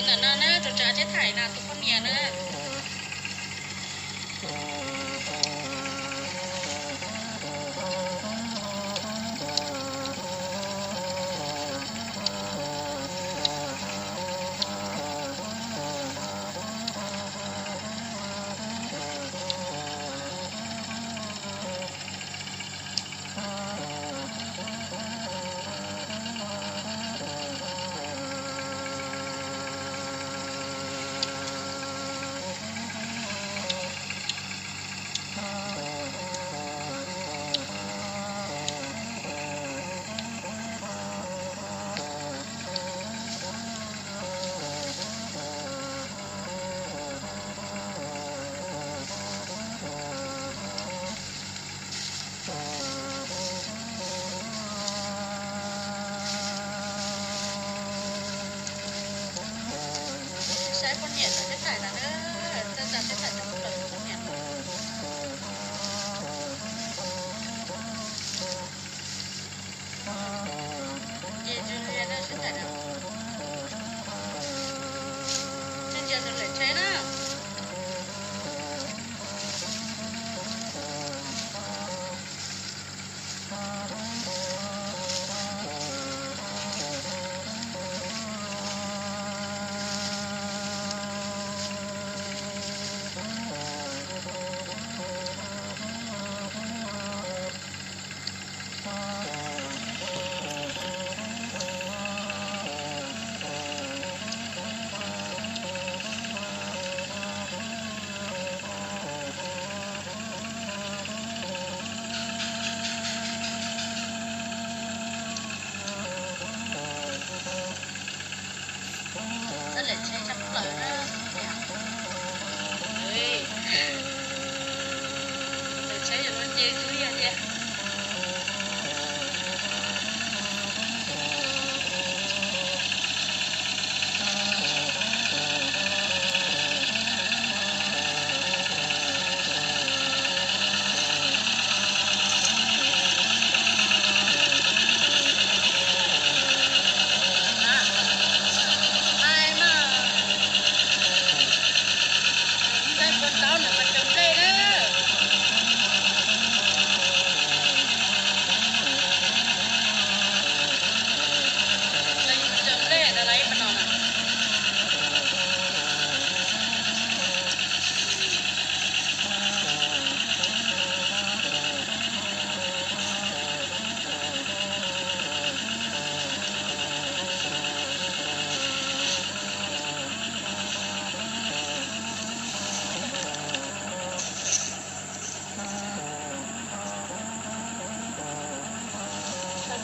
tuần là nó cho trả chết thải là tụi con nhà nữa. Sẽ con nhện nó chết thải là nữa, ta chết thải là một lần con nhện. Chị chưa nghe nó chết thải đâu. Trên giờ tôi lại chế đó. Nó lại chế chấm lời đó. Ui. Lại chế cho nó chế chú ra nha. Tao là mình trồng cây đó. Đây trồng cây là lấy mình nè.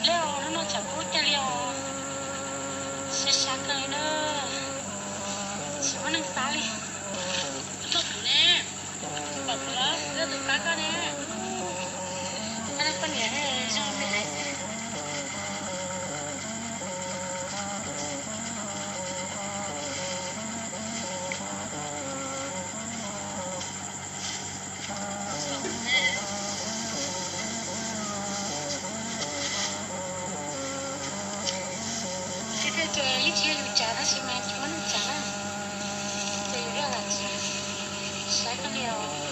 Leo nó chẳng có cái leo sẽ sát nơi nữa chỉ có năng phá đi tốt nè bọc đó rất được phá con nè anh con nhớ cho mình đấy cái lý tríอยู่trả nó chỉ mang chúng nó trả nó thì rất là chỉ sai con điều